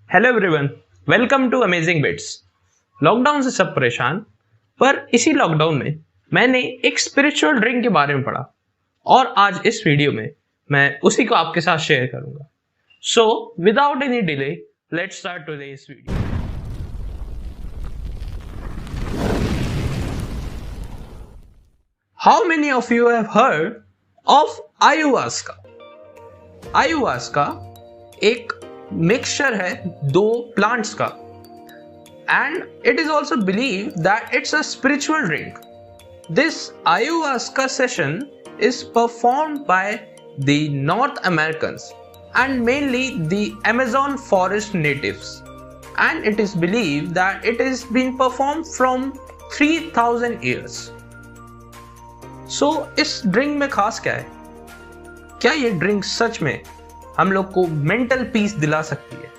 Hello everyone, welcome to amazing bits. Lockdown से सब परेशान, पर इसी लॉकडाउन में मैंने एक स्पिरिचुअल ड्रिंक के बारे में पढ़ा और आज इस वीडियो में मैं उसी को आपके साथ शेयर करूंगा। So without any delay let's start today's video. How many of you have heard of ayahuasca? ayahuasca एक मिक्सचर है दो प्लांट्स का and it is also believe that it's a spiritual drink. This ayahuasca session is performed by the North Americans and mainly the Amazon forest natives, and it is believed that it is been performed from 3000 years. So इस drink में खास क्या है? क्या ये drink सच में हम लोग को मेंटल पीस दिला सकती है?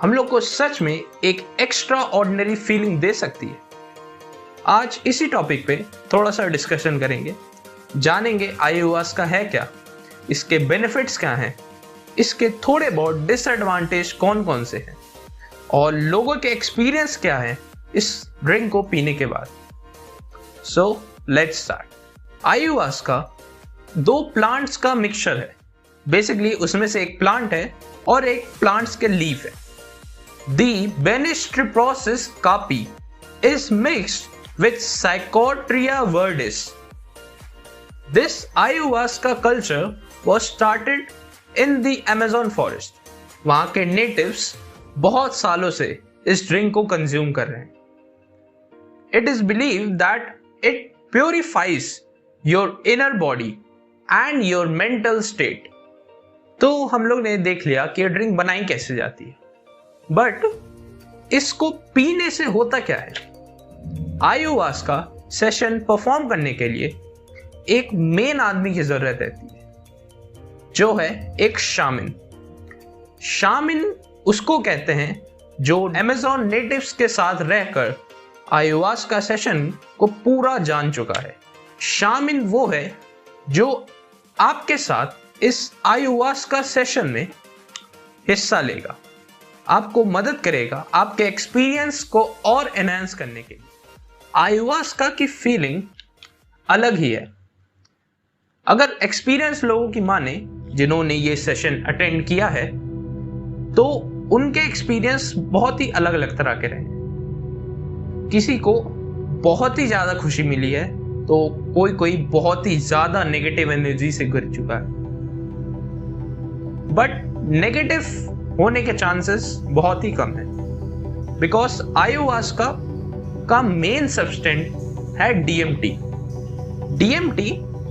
हम लोग को सच में एक एक्स्ट्रा ऑर्डिनरी फीलिंग दे सकती है? आज इसी टॉपिक पे थोड़ा सा डिस्कशन करेंगे, जानेंगे ayahuasca है क्या, इसके बेनिफिट्स क्या हैं, इसके थोड़े बहुत डिसएडवांटेज कौन कौन से हैं और लोगों के एक्सपीरियंस क्या है इस ड्रिंक को पीने के बाद। So let's start. ayahuasca दो प्लांट्स का मिक्सचर है। बेसिकली उसमें से एक प्लांट है और एक प्लांट्स के लीफ है। The Banisteriopsis caapi is mixed with Psychotria verdis. This ayahuasca culture was started in the Amazon forest. वहां के नेटिव्स बहुत सालों से इस ड्रिंक को कंज्यूम कर रहे हैं। It is believed that it purifies your inner body and your mental state. तो हम लोग ने देख लिया कि ये ड्रिंक बनाई कैसे जाती है, बट इसको पीने से होता क्या है? ayahuasca सेशन परफॉर्म करने के लिए एक मेन आदमी की जरूरत रहती है, जो है एक शामिन। शामिन उसको कहते हैं जो अमेज़न नेटिव्स के साथ रहकर ayahuasca सेशन को पूरा जान चुका है। शामिन वो है जो आपके साथ इस ayahuasca सेशन में हिस्सा लेगा, आपको मदद करेगा आपके एक्सपीरियंस को और एनहांस करने के लिए। ayahuasca की फीलिंग अलग ही है। अगर एक्सपीरियंस लोगों की माने जिन्होंने ये सेशन अटेंड किया है, तो उनके एक्सपीरियंस बहुत ही अलग अलग तरह के रहे। किसी को बहुत ही ज्यादा खुशी मिली है, तो कोई बहुत ही ज्यादा नेगेटिव एनर्जी से गुजर चुका है। बट नेगेटिव होने के चांसेस बहुत ही कम है, बिकॉज ayahuasca का मेन सब्सटेंस है DMT। DMT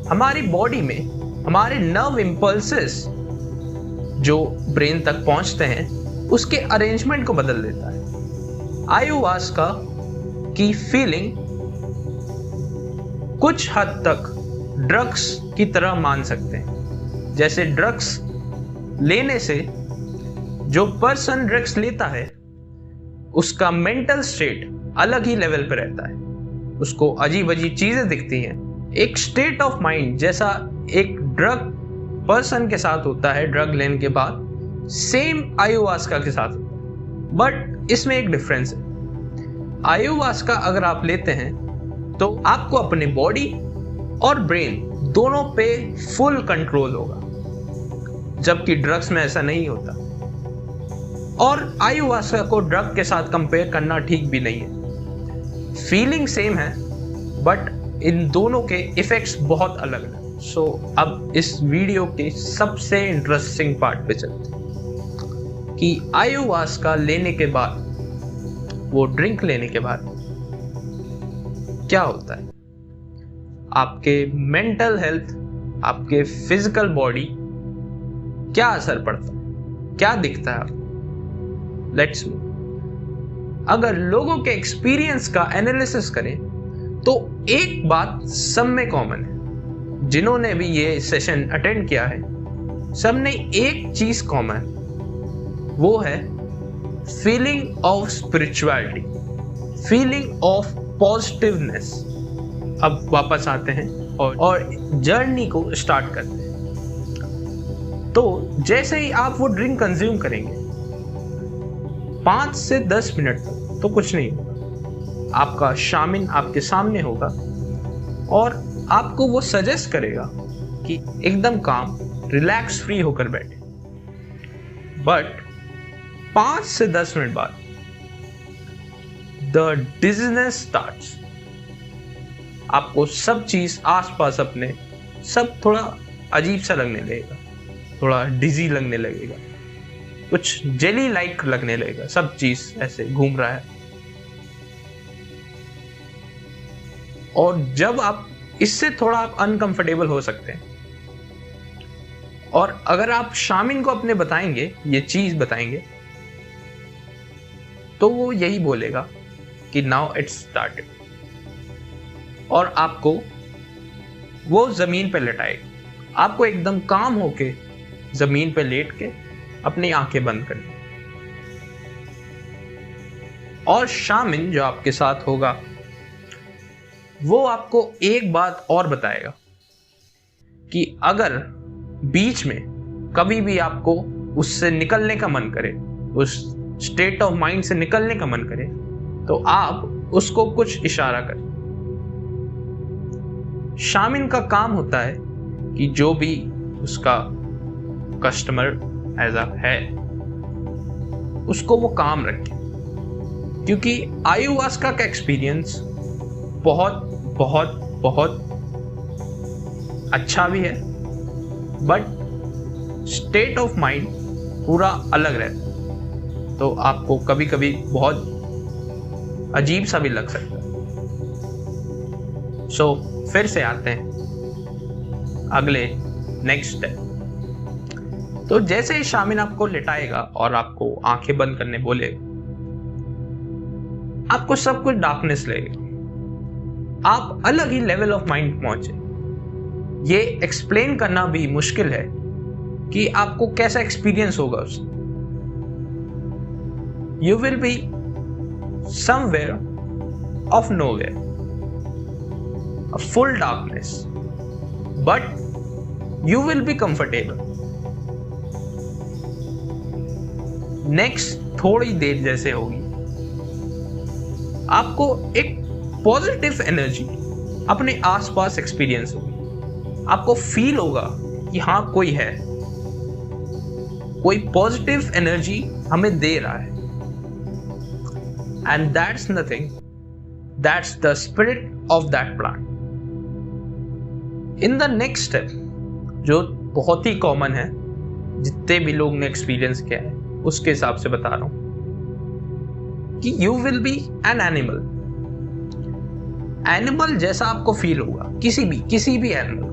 हमारी बॉडी में हमारे नर्व इंपल्सेस जो ब्रेन तक पहुंचते हैं उसके अरेंजमेंट को बदल देता है। ayahuasca की फीलिंग कुछ हद तक ड्रग्स की तरह मान सकते हैं। जैसे ड्रग्स लेने से जो पर्सन ड्रग्स लेता है उसका मेंटल स्टेट अलग ही लेवल पे रहता है, उसको अजीब अजीब चीजें दिखती हैं। एक स्टेट ऑफ माइंड जैसा एक ड्रग पर्सन के साथ होता है ड्रग लेने के बाद, सेम ayahuasca के साथ होता है। बट इसमें एक डिफरेंस है। ayahuasca अगर आप लेते हैं तो आपको अपने बॉडी और ब्रेन दोनों पे फुल कंट्रोल होगा, जबकि ड्रग्स में ऐसा नहीं होता। और ayahuasca को ड्रग के साथ कंपेयर करना ठीक भी नहीं है। फीलिंग सेम है, बट इन दोनों के इफेक्ट्स बहुत अलग हैं। सो अब इस वीडियो के सबसे इंटरेस्टिंग पार्ट पे चलते हैं कि ayahuasca लेने के बाद, वो ड्रिंक लेने के बाद क्या होता है। आपके मेंटल हेल्थ, आपके फिजिकल बॉडी क्या असर पड़ता है, क्या दिखता है आपको? Let's move. अगर लोगों के एक्सपीरियंस का एनालिसिस करें तो एक बात सब में कॉमन है। जिन्होंने भी ये सेशन अटेंड किया है, सब ने एक चीज कॉमन, वो है feeling of spirituality, feeling of positiveness. अब वापस आते हैं और जर्नी को स्टार्ट करते हैं। तो जैसे ही आप वो ड्रिंक कंज्यूम करेंगे 5 से 10 मिनट तक तो कुछ नहीं होगा। आपका शामिन आपके सामने होगा और आपको वो सजेस्ट करेगा कि एकदम काम, रिलैक्स, फ्री होकर बैठे। बट 5 से 10 मिनट बाद द डिजीनेस स्टार्ट्स। आपको सब चीज आसपास अपने सब थोड़ा अजीब सा लगने लगेगा, थोड़ा डिजी लगने लगेगा, कुछ जेली लाइक लगने लगेगा, सब चीज ऐसे घूम रहा है। और जब आप इससे थोड़ा आप अनकंफर्टेबल हो सकते हैं और अगर आप शामिन को अपने बताएंगे, ये चीज बताएंगे, तो वो यही बोलेगा कि नाउ इट्स स्टार्टेड, और आपको वो जमीन पे लेटाएगा। आपको एकदम काम होके जमीन पे लेट के अपनी आंखें बंद करनी, और शामिन जो आपके साथ होगा वो आपको एक बात और बताएगा कि अगर बीच में कभी भी आपको उससे निकलने का मन करे, उस स्टेट ऑफ माइंड से निकलने का मन करे, तो आप उसको कुछ इशारा करें। शामिन का काम होता है कि जो भी उसका कस्टमर ऐसा है उसको वो काम रखे, क्योंकि आयुवास्का का एक्सपीरियंस बहुत बहुत बहुत अच्छा भी है, बट स्टेट ऑफ माइंड पूरा अलग रहता है, तो आपको कभी कभी बहुत अजीब सा भी लग सकता है। सो फिर से आते हैं अगले नेक्स्ट स्टेप। तो जैसे ही शामिन आपको लिटाएगा और आपको आंखें बंद करने बोलेगा, आपको सब कुछ डार्कनेस लगेगा, आप अलग ही लेवल ऑफ माइंड पहुंचे। ये एक्सप्लेन करना भी मुश्किल है कि आपको कैसा एक्सपीरियंस होगा उससे। You will be somewhere of nowhere, a full darkness, but you will be comfortable. Next थोड़ी देर जैसे होगी, आपको एक पॉजिटिव एनर्जी अपने आसपास एक्सपीरियंस होगी। आपको फील होगा कि हाँ कोई है, कोई पॉजिटिव एनर्जी हमें दे रहा है, and that's nothing, that's the spirit of that plant. In the next step, जो बहुत ही कॉमन है, जितने भी लोग ने एक्सपीरियंस किया है उसके हिसाब से बता रहा हूं कि you will be an animal. Animal जैसा आपको फील होगा, किसी भी एनिमल।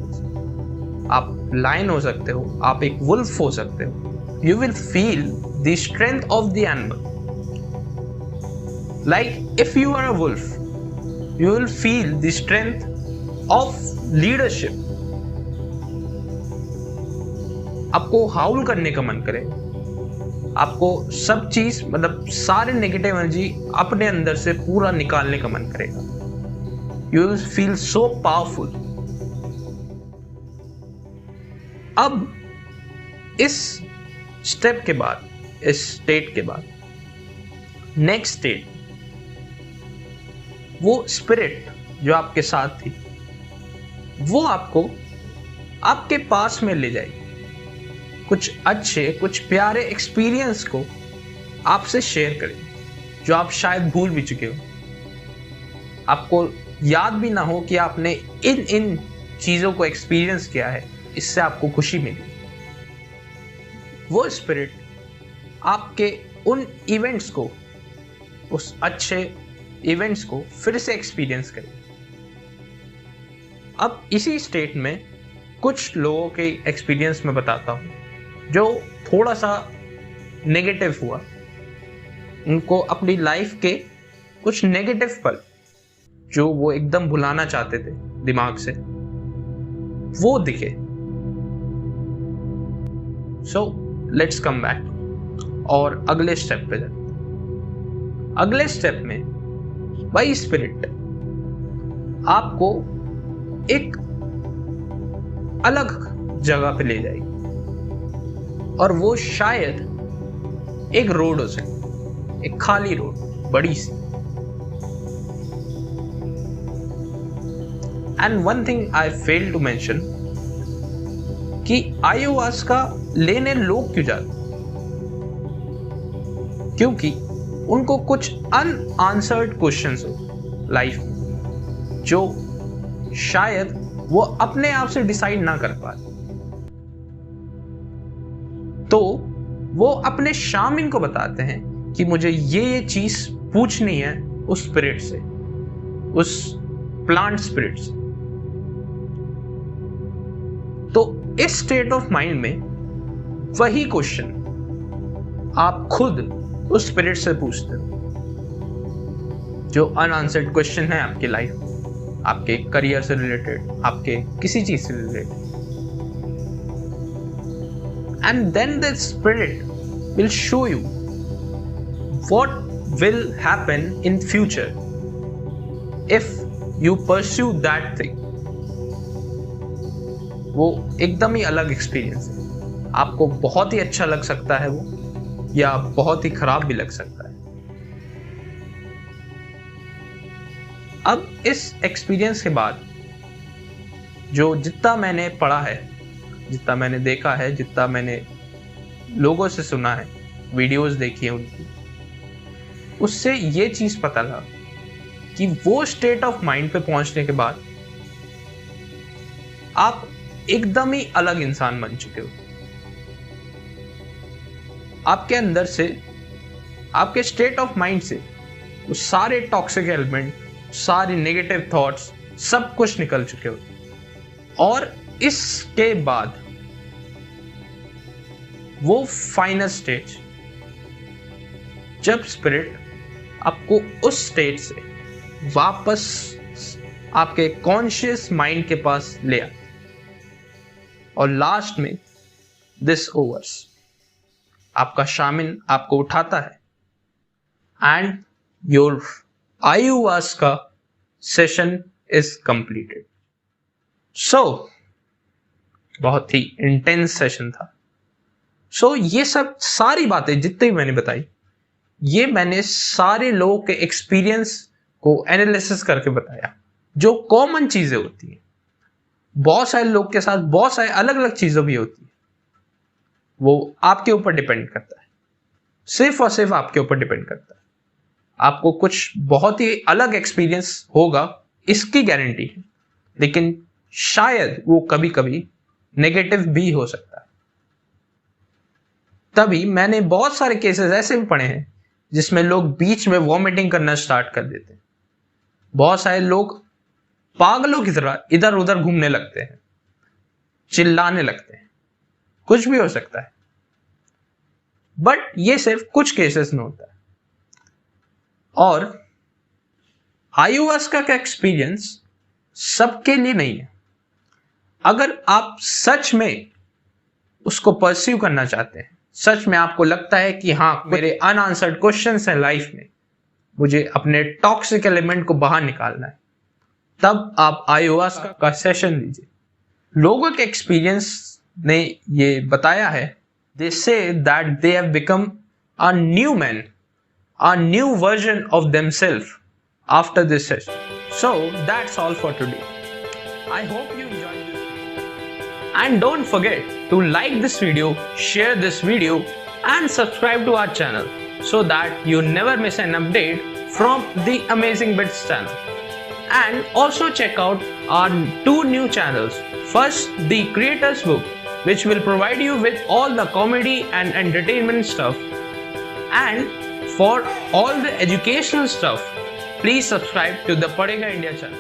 आप लायन हो सकते हो, आप एक वुल्फ हो सकते हो। You will feel the strength of the animal. Like if you are a wolf, you will feel the strength of leadership. आपको हाउल करने का मन करे, आपको सब चीज, मतलब सारे नेगेटिव एनर्जी अपने अंदर से पूरा निकालने का मन करेगा। You will feel so powerful. अब इस स्टेप के बाद, इस स्टेट के बाद, नेक्स्ट स्टेट, वो स्पिरिट जो आपके साथ थी, वो आपको आपके पास में ले जाएगी, कुछ अच्छे, कुछ प्यारे एक्सपीरियंस को आपसे शेयर करेगी जो आप शायद भूल भी चुके हो। आपको याद भी ना हो कि आपने इन चीजों को एक्सपीरियंस किया है, इससे आपको खुशी मिली। वो स्पिरिट आपके उन इवेंट्स को, उस अच्छे इवेंट्स को फिर से एक्सपीरियंस करें। अब इसी स्टेट में कुछ लोगों के एक्सपीरियंस में बताता हूं जो थोड़ा सा नेगेटिव हुआ। उनको अपनी लाइफ के कुछ नेगेटिव पल जो वो एकदम भुलाना चाहते थे दिमाग से, वो दिखे। सो लेट्स कम बैक और अगले स्टेप पे जाते। अगले स्टेप में वही स्पिरिट आपको एक अलग जगह पे ले जाएगी, और वो शायद एक रोड हो सकती, एक खाली रोड, बड़ी सी। And one thing I fail to mention कि ayahuasca लेने लोग क्यों जाते, क्योंकि उनको कुछ अनआंसर्ड क्वेश्चंस हो लाइफ में जो शायद वो अपने आप से डिसाइड ना कर पाते, तो वो अपने शामिन को बताते हैं कि मुझे ये चीज पूछनी है उस स्पिरिट से, उस प्लांट स्पिरिट से। तो इस स्टेट ऑफ माइंड में वही क्वेश्चन आप खुद उस स्पिरिट से पूछते हो जो अनआंसर्ड क्वेश्चन है आपकी लाइफ, आपके करियर से रिलेटेड, आपके किसी चीज से related. And then the spirit will show you what will happen in future if you pursue that thing. वो एकदम ही अलग एक्सपीरियंस है, आपको बहुत ही अच्छा लग सकता है वो, या बहुत ही खराब भी लग सकता है। अब इस एक्सपीरियंस के बाद जो जितना मैंने पढ़ा है, जितना मैंने देखा है, जितना मैंने लोगों से सुना है, वीडियोस देखी है उनकी, उससे ये चीज पता लगा कि वो स्टेट ऑफ माइंड पे पहुंचने के बाद आप एकदम ही अलग इंसान बन चुके हो। आपके अंदर से, आपके स्टेट ऑफ माइंड से वो सारे टॉक्सिक एलिमेंट, सारे नेगेटिव थॉट्स, सब कुछ निकल चुके हो। और इसके बाद वो फाइनल स्टेज, जब स्पिरिट आपको उस स्टेज से वापस आपके कॉन्शियस माइंड के पास ले आता, और लास्ट में दिस ओवर्स, आपका शामिन आपको उठाता है and your ayahuasca session is completed. So बहुत ही इंटेंस सेशन था। सो ये सब सारी बातें जितनी भी मैंने बताई, ये मैंने सारे लोगों के एक्सपीरियंस को एनालिसिस करके बताया, जो कॉमन चीजें होती हैं। बहुत सारे लोग के साथ बहुत सारे अलग अलग चीजें भी होती है, वो आपके ऊपर डिपेंड करता है, सिर्फ और सिर्फ आपके ऊपर डिपेंड करता है। आपको कुछ बहुत ही अलग एक्सपीरियंस होगा, इसकी गारंटी है, लेकिन शायद वो कभी कभी नेगेटिव भी हो सकता है। तभी मैंने बहुत सारे केसेस ऐसे भी पढ़े हैं जिसमें लोग बीच में वॉमिटिंग करना स्टार्ट कर देते हैं। बहुत सारे लोग पागलों की तरह इधर उधर घूमने लगते हैं, चिल्लाने लगते हैं, कुछ भी हो सकता है। बट ये सिर्फ कुछ केसेस में होता है। और ayahuasca का एक्सपीरियंस सबके लिए नहीं है। अगर आप सच में उसको परस्यू करना चाहते हैं, सच में आपको लगता है कि हाँ, मेरे अनआंसर्ड क्वेश्चंस हैं लाइफ में, मुझे अपने टॉक्सिक एलिमेंट को बाहर निकालना है, तब आप ayahuasca का सेशन लीजिए। लोगों के एक्सपीरियंस ने ये बताया है, they say that they have become a new man, a new version of themselves after this session. So that's all for today. I hope you enjoyed this video. And don't forget to like this video, share this video and subscribe to our channel so that you never miss an update from the Amazing Bits channel. And also check out our two new channels. First, the Creators Book, which will provide you with all the comedy and entertainment stuff. And for all the educational stuff, please subscribe to the Padega India channel.